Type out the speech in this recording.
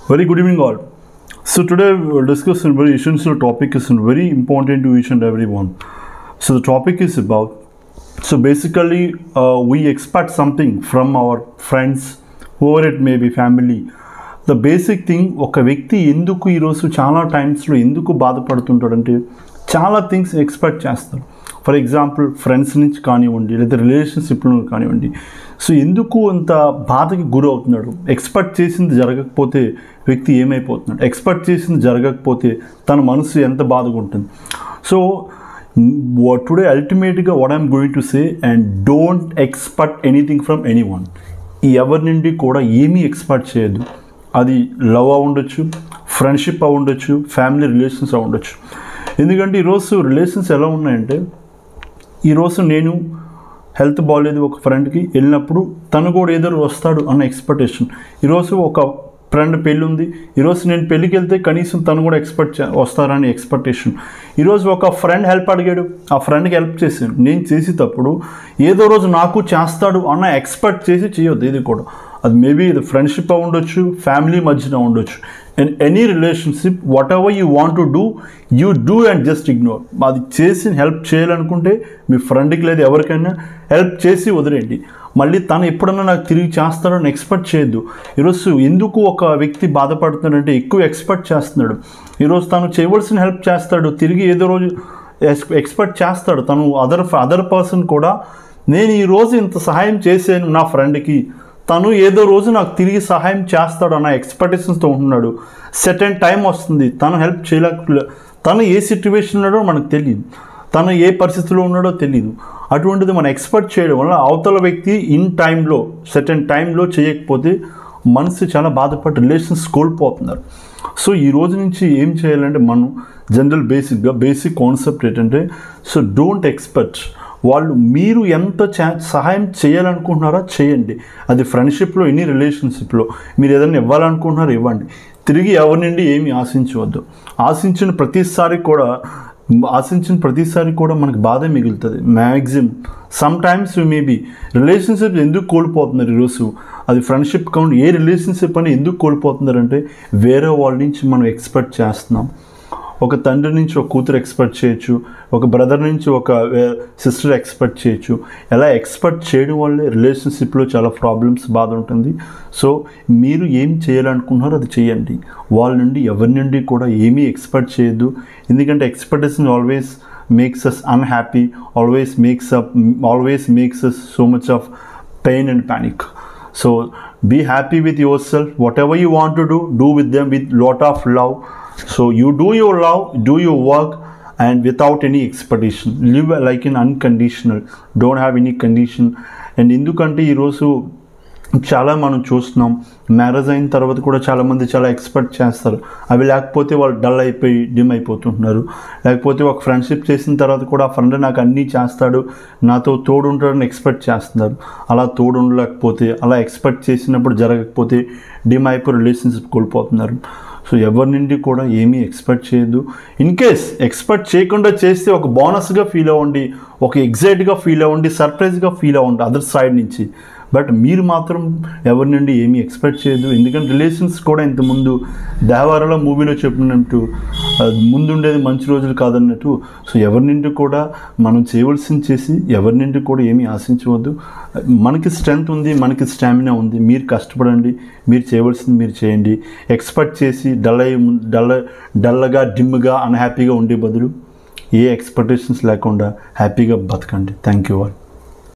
Very good evening all. So today we will discuss a very essential topic, is very important to each and everyone. So the topic is about, so basically we expect something from our friends, whoever it may be, family. The basic thing, ఒక వ్యక్తి ఎందుకు ఈరోజు చాలా టైమ్స్లో ఎందుకు బాధపడుతుంటాడంటే చాలా things expect చేస్తారు. For example friends నుంచి కానివ్వండి, లేదా రిలేషన్షిప్లో కానివ్వండి. సో ఎందుకు అంత బాధకి గురవుతున్నాడు? ఎక్స్పెక్ట్ చేసింది జరగకపోతే వ్యక్తి ఏమైపోతున్నాడు? ఎక్స్పెక్ట్ చేసింది జరగకపోతే తన మనసు ఎంత బాధగా ఉంటుంది? సో టుడే అల్టిమేట్గా what I'm going to say, and don't expect anything from any one. ఎవరి నుండి కూడా ఏమీ ఎక్స్పెక్ట్ చేయొద్దు. అది లవ్ అయి ఉండొచ్చు, ఫ్రెండ్షిప్ అయి ఉండొచ్చు, ఫ్యామిలీ రిలేషన్స్ అయి ఉండొచ్చు. ఎందుకంటే ఈరోజు రిలేషన్స్ ఎలా ఉన్నాయంటే, ఈరోజు నేను హెల్త్ బాగాలేదు ఒక ఫ్రెండ్కి వెళ్ళినప్పుడు తను కూడా ఏదో వస్తాడు అన్న ఎక్స్పెక్టేషన్. ఈరోజు ఒక ఫ్రెండ్ పెళ్ళి ఉంది, ఈరోజు నేను పెళ్ళికి వెళ్తే కనీసం తను కూడా వస్తారని ఎక్స్పెక్టేషన్. ఈరోజు ఒక ఫ్రెండ్ హెల్ప్ అడిగాడు, ఆ ఫ్రెండ్కి హెల్ప్ చేశాను. నేను చేసేటప్పుడు ఏదో రోజు నాకు చేస్తాడు అన్న ఎక్స్పెక్ట్ చేసి చేయొద్దు. ఇది కూడా అది మేబీ ఇది ఫ్రెండ్షిప్ అయి ఉండొచ్చు, ఫ్యామిలీ మధ్యన ఉండొచ్చు. In any relationship what ever you want to do, you do and just ignore. అది చేసి హెల్ప్ చేయాలనుకుంటే మీ ఫ్రెండ్కి లేదు ఎవరికైనా హెల్ప్ చేసి వదిలేండి. మళ్ళీ తను ఎప్పుడన్నా నాకు తిరిగి చేస్తాడని ఎక్స్పెక్ట్ చేయొద్దు. ఈరోజు ఎందుకు ఒక వ్యక్తి బాధపడుతున్నాడంటే ఎక్కువ ఎక్స్పెక్ట్ చేస్తున్నాడు. ఈరోజు తను చేయవలసిన హెల్ప్ చేస్తాడు, తిరిగి ఏదో రోజు ఎక్స్పెక్ట్ చేస్తాడు. తను అదర్ పర్సన్ కూడా నేను ఈరోజు ఇంత సహాయం చేశాను నా ఫ్రెండ్కి, తను ఏదో రోజు నాకు తిరిగి సహాయం చేస్తాడు అన్న ఎక్స్పెక్టేషన్స్తో ఉంటున్నాడు. సెటన్ టైం వస్తుంది, తను హెల్ప్ చేయలేకపోతే తను ఏ సిచ్యువేషన్ ఉన్నాడో మనకు తెలియదు, తను ఏ పరిస్థితిలో ఉన్నాడో తెలియదు. అటువంటిది మనం ఎక్స్పెక్ట్ చేయడం వల్ల అవతల వ్యక్తి ఇన్ టైంలో సెటన్ టైంలో చేయకపోతే మనసు చాలా బాధపడి రిలేషన్స్ కోల్పోతున్నారు. సో ఈ రోజు నుంచి ఏం చేయాలంటే మనం జనరల్ బేసిక్ కాన్సెప్ట్ ఏంటంటే, సో డోంట్ ఎక్స్పెక్ట్. వాళ్ళు మీరు ఎంత సహాయం చేయాలనుకుంటున్నారో చేయండి. అది ఫ్రెండ్షిప్లో, ఎనీ రిలేషన్షిప్లో మీరు ఏదైనా ఇవ్వాలనుకుంటున్నారో ఇవ్వండి. తిరిగి ఎవరి నుండి ఏమీ ఆశించవద్దు. ఆశించిన ప్రతిసారి కూడా మనకు బాధ మిగులుతుంది maximum. Some times maybe relationship ఎందుకు కోల్పోతున్నారు ఈరోజు, అది ఫ్రెండ్షిప్ కాకుండా ఏ రిలేషన్షిప్ అని ఎందుకు కోల్పోతున్నారంటే వేరే వాళ్ళ నుంచి మనం ఎక్స్పెక్ట్ చేస్తున్నాం. ఒక తండ్రి నుంచి ఒక కూతురు ఎక్స్పెక్ట్ చేయొచ్చు, ఒక బ్రదర్ నుంచి ఒక సిస్టర్ ఎక్స్పెక్ట్ చేయొచ్చు. ఎలా ఎక్స్పెక్ట్ చేయడం వల్లే రిలేషన్షిప్లో చాలా ప్రాబ్లమ్స్ బాధ ఉంటుంది. సో మీరు ఏం చేయాలనుకుంటున్నారో అది చేయండి. వాళ్ళ నుండి ఎవరి నుండి కూడా ఏమీ ఎక్స్పెక్ట్ చేయొద్దు. ఎందుకంటే expectation always makes us unhappy, always makes us so much of pain and panic. So be happy with yourself. Whatever you want to do with them with lot of love. So you do your love, do your work, and without any expectation. Live like an unconditional. Don't have any condition. And ఎందుకంటే ఈరోజు చాలా మనం చూస్తున్నాం, marriage అయిన తర్వాత కూడా చాలామంది చాలా ఎక్స్పెక్ట్ చేస్తారు. అవి లేకపోతే వాళ్ళు డల్ అయిపోయి డిమ్ అయిపోతుంటున్నారు. లేకపోతే ఒక ఫ్రెండ్షిప్ చేసిన తర్వాత కూడా ఆ ఫ్రెండ్ నాకు అన్నీ చేస్తాడు, నాతో తోడు ఉంటాడని ఎక్స్పెక్ట్ చేస్తున్నారు. అలా తోడు ఉండలేకపోతే, అలా ఎక్స్పెక్ట్ చేసినప్పుడు జరగకపోతే డిమ్ అయిపోయి రిలేషన్షిప్ కోల్పోతున్నారు. సో ఎవరి నుండి కూడా ఏమీ ఎక్స్పెక్ట్ చేయొద్దు. ఇన్ కేస్ ఎక్స్పెక్ట్ చేయకుండా చేస్తే ఒక బోనస్గా ఫీల్ అవ్వండి, ఒక ఎగ్జైట్గా ఫీల్ అవ్వండి, సర్ప్రైజ్గా ఫీల్ అవ్వండి అదర్ సైడ్ నుంచి. బట్ మీరు మాత్రం ఎవరి నుండి ఏమీ ఎక్స్పెక్ట్ చేయొద్దు. ఎందుకంటే రిలేషన్స్ కూడా ఇంతకుముందు దేవారాల మూవీలో చెప్పినట్టు ముందుండేది మంచి రోజులు కాదన్నట్టు. సో ఎవరి నుండి కూడా మనం చేయవలసింది చేసి ఎవరి నుండి కూడా ఏమీ ఆశించవద్దు. మనకి స్ట్రెంగ్త్ ఉంది, మనకి స్టామినా ఉంది, మీరు కష్టపడండి, మీరు చేయవలసింది మీరు చేయండి. ఎక్స్పెక్ట్ చేసి డల్గా డిమ్గా అన్హ్యాపీగా ఉండే బదులు ఏ ఎక్స్పెక్టేషన్స్ లేకుండా హ్యాపీగా బతకండి. Thank you all.